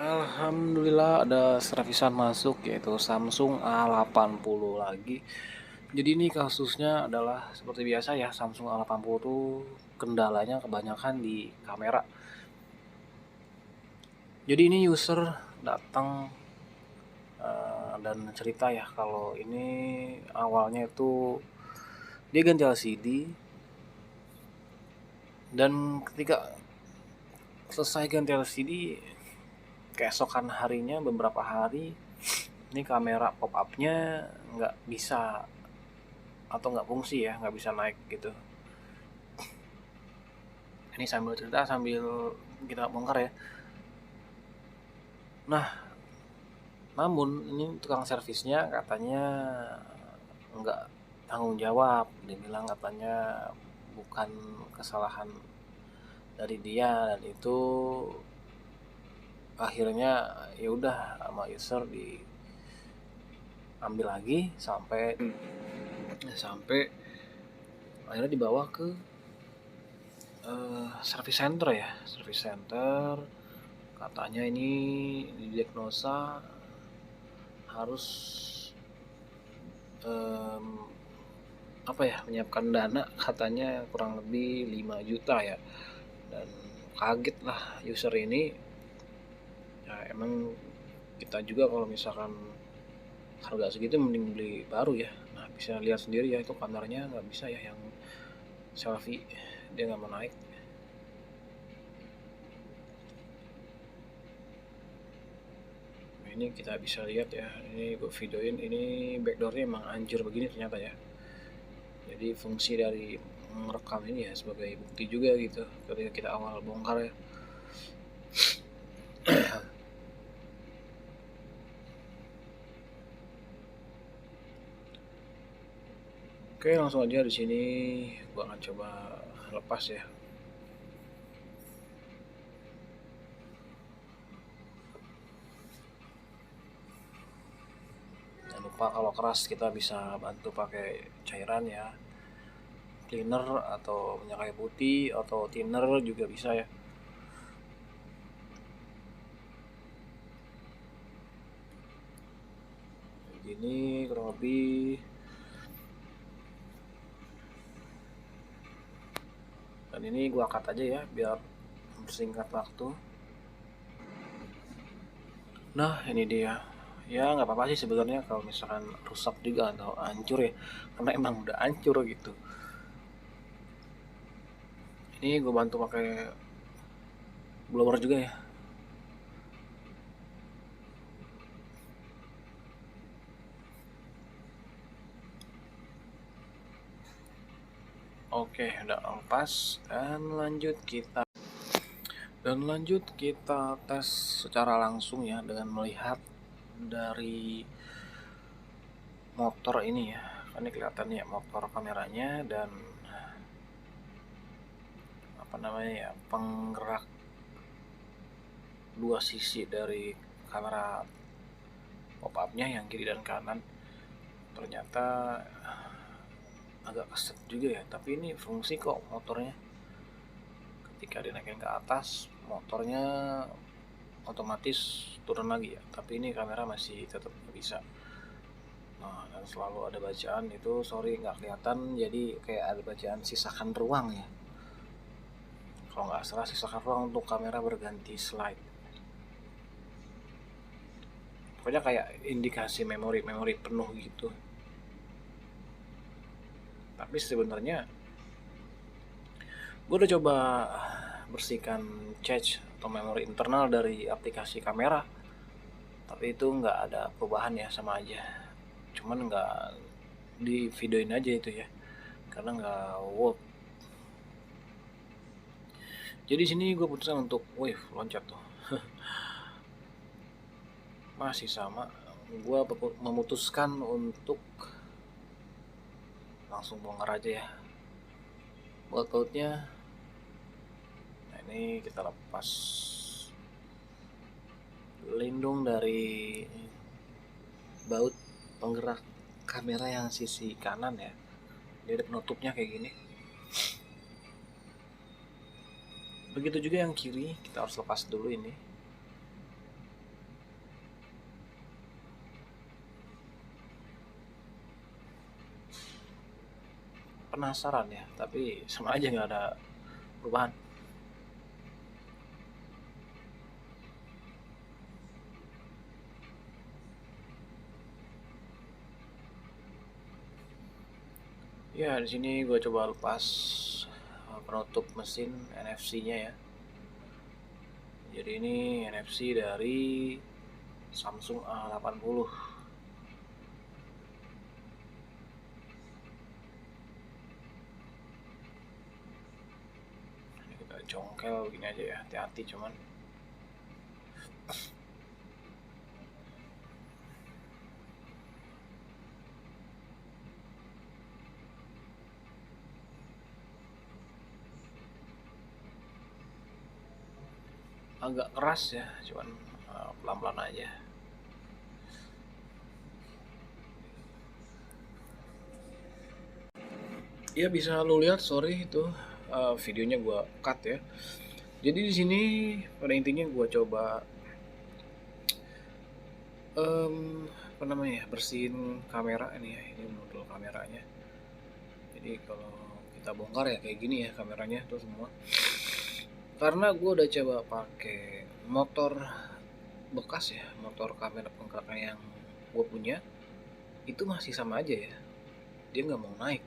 Alhamdulillah ada servisan masuk yaitu Samsung A80 lagi. Jadi ini kasusnya adalah seperti biasa ya, Samsung A80 tuh kendalanya kebanyakan di kamera. Jadi ini user datang dan cerita ya kalau ini awalnya itu dia ganti LCD dan ketika selesai ganti LCD keesokan harinya beberapa hari ini kamera pop upnya nggak bisa atau nggak fungsi ya, nggak bisa naik gitu. Ini sambil cerita sambil kita bongkar ya. Nah, namun ini tukang servisnya katanya nggak tanggung jawab. Dia bilang katanya bukan kesalahan dari dia dan itu akhirnya ya udah sama user diambil lagi sampai akhirnya dibawa ke service center ya, service center. Katanya ini didiagnosa harus menyiapkan dana katanya kurang lebih 5 juta ya. Dan kaget lah user ini. Ya emang kita juga kalau misalkan harga segitu mending beli baru ya. Nah bisa lihat sendiri ya, itu kameranya nggak bisa ya yang selfie, dia nggak mau naik. Ini kita bisa lihat ya, ini gue videoin, ini backdoornya emang anjir begini ternyata ya. Jadi fungsi dari merekam ini ya sebagai bukti juga gitu ketika kita awal bongkar ya. Oke, langsung aja di sini gue akan coba lepas ya. Lupa kalau keras kita bisa bantu pakai cairan ya, cleaner atau minyak kayu putih atau thinner juga bisa ya. Ini kurang lebih, dan ini gua cut aja ya biar bersingkat waktu. Nah ini dia ya, nggak apa-apa sih sebenarnya kalau misalkan rusak juga atau hancur ya, karena emang udah hancur gitu. Ini gue bantu pakai blower juga ya. Oke, udah lepas dan lanjut kita tes secara langsung ya dengan melihat dari motor ini ya. Ini kelihatan ya motor kameranya dan penggerak dua sisi dari kamera pop upnya yang kiri dan kanan. Ternyata agak keset juga ya, tapi ini fungsi kok motornya. Ketika dinaikin ke atas motornya otomatis turun lagi ya, tapi ini kamera masih tetap bisa. Nah, dan selalu ada bacaan itu, sorry nggak kelihatan, jadi kayak ada bacaan sisakan ruang ya, kalau nggak salah sisakan ruang untuk kamera berganti slide. Pokoknya kayak indikasi memori penuh gitu. Tapi sebenarnya gue udah coba bersihkan cache atau memori internal dari aplikasi kamera, tapi itu nggak ada perubahan ya, sama aja. Cuman nggak di videoin aja itu ya, karena nggak work. Jadi sini gue putuskan untuk loncat tuh. Masih sama, gue memutuskan untuk langsung bongkar aja ya buat bautnya. Nah ini kita lepas lindung dari baut penggerak kamera yang sisi kanan ya, dia ada penutupnya kayak gini. Begitu juga yang kiri, kita harus lepas dulu ini. penasaran ya, tapi sama aja nggak ada perubahan. Ya di sini gue coba lepas penutup mesin NFC-nya ya. Jadi ini NFC dari Samsung A80. Ini kita congkel begini aja ya, hati-hati cuman. Agak keras ya, cuman pelan-pelan aja. Ya bisa lu lihat, sorry itu videonya gua cut ya. Jadi di sini pada intinya gua coba apa namanya ya, bersihin kamera ini ya, ini modul kameranya. Jadi kalau kita bongkar ya kayak gini ya kameranya tuh semua. Karena gue udah coba pakai motor bekas ya, motor kamera penggerak yang gue punya, itu masih sama aja ya, dia nggak mau naik.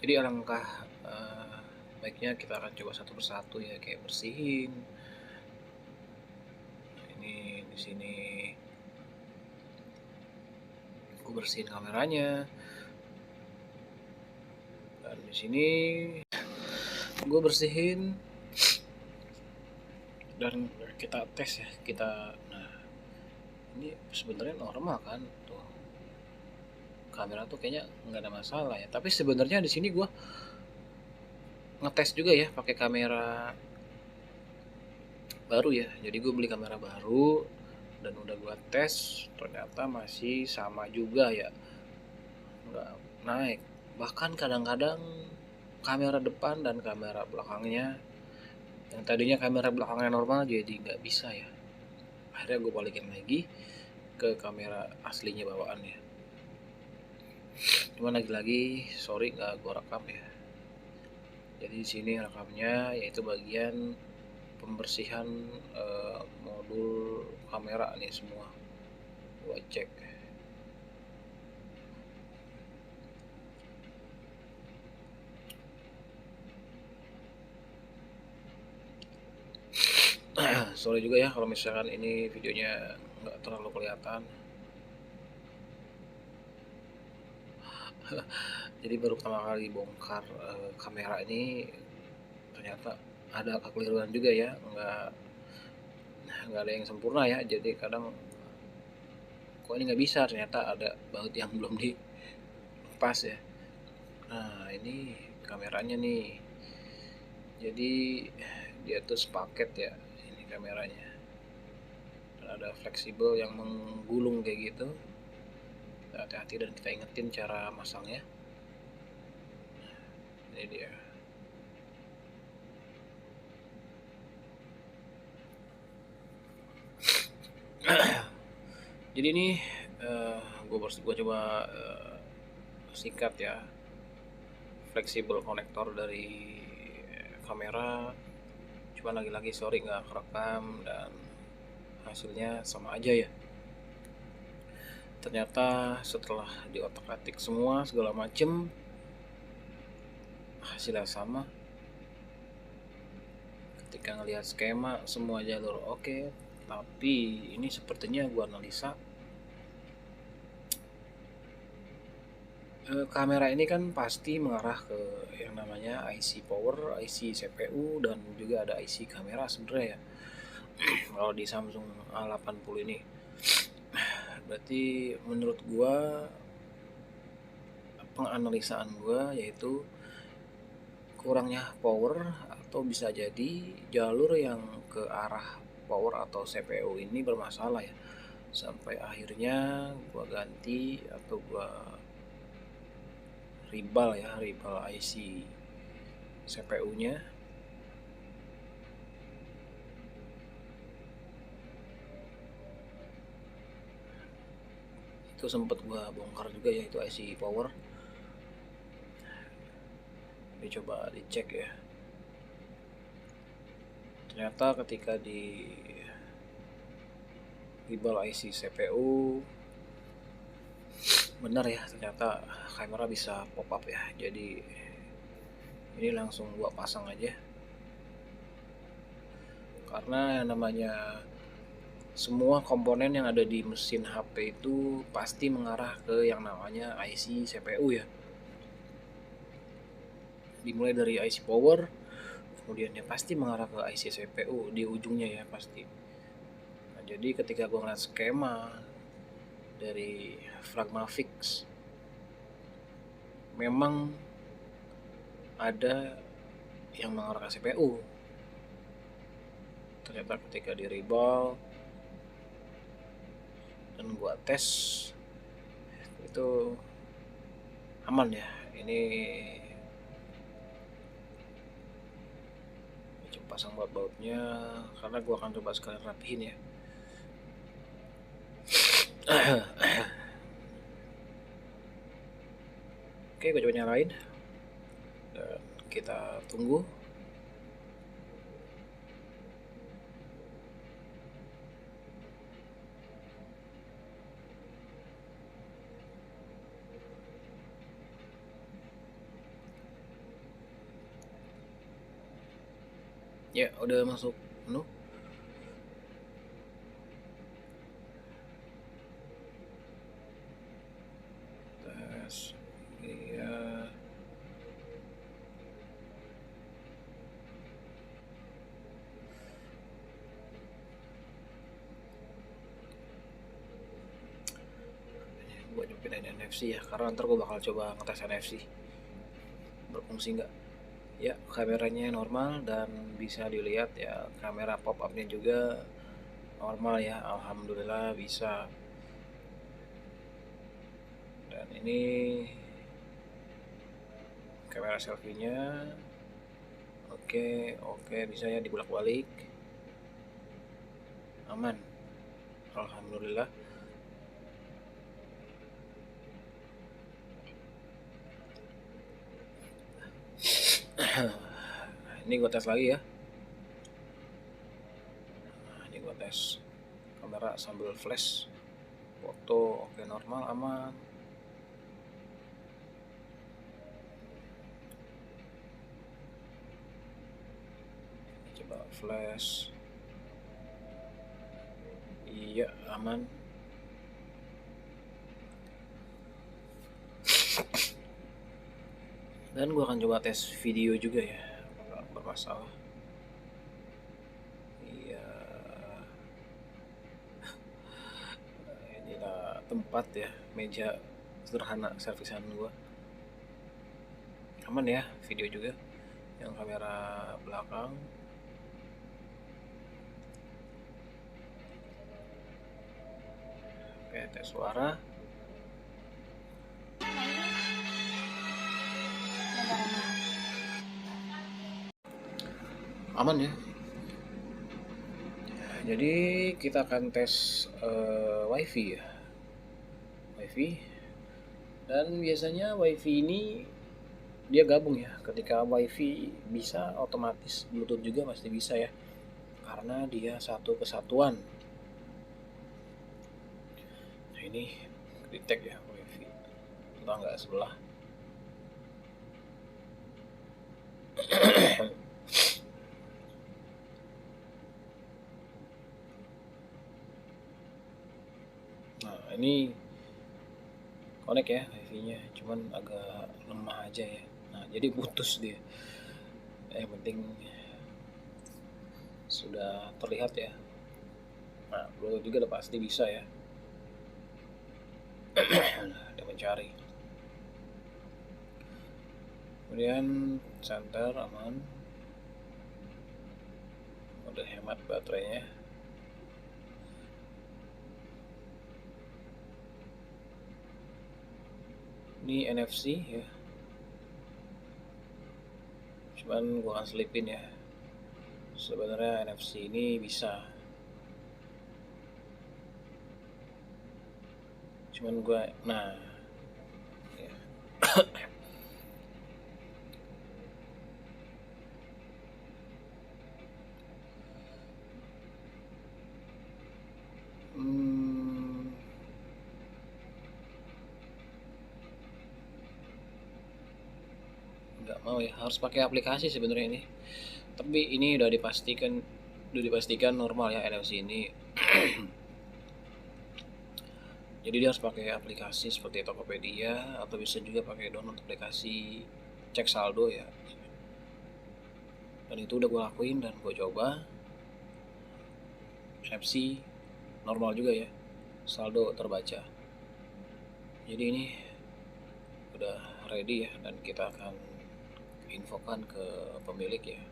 Jadi alangkah baiknya kita akan coba satu persatu ya, kayak bersihin. Ini di sini gue bersihin kameranya, dan di sini gue bersihin, dan kita tes ya, nah ini sebenarnya normal kan tuh, kamera tuh kayaknya nggak ada masalah ya. Tapi sebenarnya di sini gue ngetes juga ya pakai kamera baru ya. Jadi gue beli kamera baru dan udah gue tes, ternyata masih sama juga ya, nggak naik. Bahkan kadang-kadang kamera depan dan kamera belakangnya, yang tadinya kamera belakangnya normal, jadi nggak bisa ya. Akhirnya gue balikin lagi ke kamera aslinya bawaan ya. Cuman lagi-lagi sorry nggak gue rekam ya. Jadi di sini rekamnya yaitu bagian pembersihan modul kamera nih semua. Gua cek. Sorry juga ya kalau misalkan ini videonya nggak terlalu kelihatan. Jadi baru pertama kali bongkar kamera ini, ternyata ada kekeliruan juga ya, nggak ada yang sempurna ya. Jadi kadang kok ini nggak bisa, ternyata ada baut yang belum dilepas ya. Nah ini kameranya nih, jadi dia tuh sepaket ya ini kameranya, dan ada fleksibel yang menggulung kayak gitu. Hati-hati dan kita ingetin cara masangnya. Ini dia. Jadi ini gue coba sikat ya fleksibel konektor dari kamera. Cuma lagi-lagi sorry nggak kerekam dan hasilnya sama aja ya. Ternyata setelah diotak-atik semua segala macem, hasilnya sama. Ketika ngelihat skema semua jalur oke, tapi ini sepertinya gue analisa, kamera ini kan pasti mengarah ke yang namanya IC power, IC CPU, dan juga ada IC kamera sebenarnya ya. Kalau di Samsung A80 ini, berarti menurut gua, penganalisaan gua yaitu kurangnya power, atau bisa jadi jalur yang ke arah power atau CPU ini bermasalah ya, sampai akhirnya gua ganti atau gua ribal IC CPU-nya. Itu sempet gua bongkar juga ya, itu IC power. Dicoba dicek ya. Ternyata ketika di label IC CPU, benar ya, ternyata kamera bisa pop up ya. Jadi ini langsung gua pasang aja, karena yang namanya semua komponen yang ada di mesin HP itu pasti mengarah ke yang namanya IC CPU ya. Dimulai dari IC power, kemudian ya pasti mengarah ke IC CPU di ujungnya ya pasti. Nah, jadi ketika gue ngeliat skema dari Fragmafix, memang ada yang mengarah ke CPU. Ternyata ketika di rebal dan gua tes itu aman ya. Ini coba pasang baut-bautnya, karena gua akan coba sekalian rapihin ya. Oke, gue coba nyalain dan kita tunggu. Ya, udah masuk menu. Tes. Iya. Gue pindahin NFC ya, karena ntar gue bakal coba ngetes NFC berfungsi nggak. Ya, kameranya normal dan bisa dilihat ya, kamera pop up-nya juga normal ya, alhamdulillah bisa. Dan ini kamera selfie-nya oke, bisa ya dibolak-balik, aman, alhamdulillah. Ini gue tes lagi ya. Nah, ini gue tes kamera sambil flash, foto oke, normal, aman. Coba flash, iya aman. Dan gue akan coba tes video juga ya, apakah bermasalah. Iya, inilah tempat ya, meja sederhana servisan gue, aman ya. Video juga yang kamera belakang. Oke, tes suara. Aman ya. Jadi kita akan tes wifi ya, wifi. Dan biasanya wifi ini dia gabung ya. Ketika wifi bisa, otomatis bluetooth juga pasti bisa ya, karena dia satu kesatuan. Nah, ini detect ya wifi, tetangga sebelah. Nah, ini connect ya wifi-nya, cuman agak lemah aja ya. Nah, jadi putus dia. Yang penting sudah terlihat ya. Nah, bluetooth juga udah pasti bisa ya. Dia mencari. Kemudian center aman, udah hemat baterainya. Ini NFC ya, cuman gua akan selipin ya. Sebenarnya NFC ini bisa, Cuman gue, nah, ya. Hmm, nggak mau ya, harus pakai aplikasi sebenarnya ini. Tapi ini udah dipastikan normal ya NFC ini. Jadi dia harus pakai aplikasi seperti Tokopedia atau bisa juga pakai download aplikasi cek saldo ya. Dan itu udah gue lakuin dan gue coba. NFC normal juga ya, saldo terbaca. Jadi ini udah ready ya, dan kita akan infokan ke pemilik ya.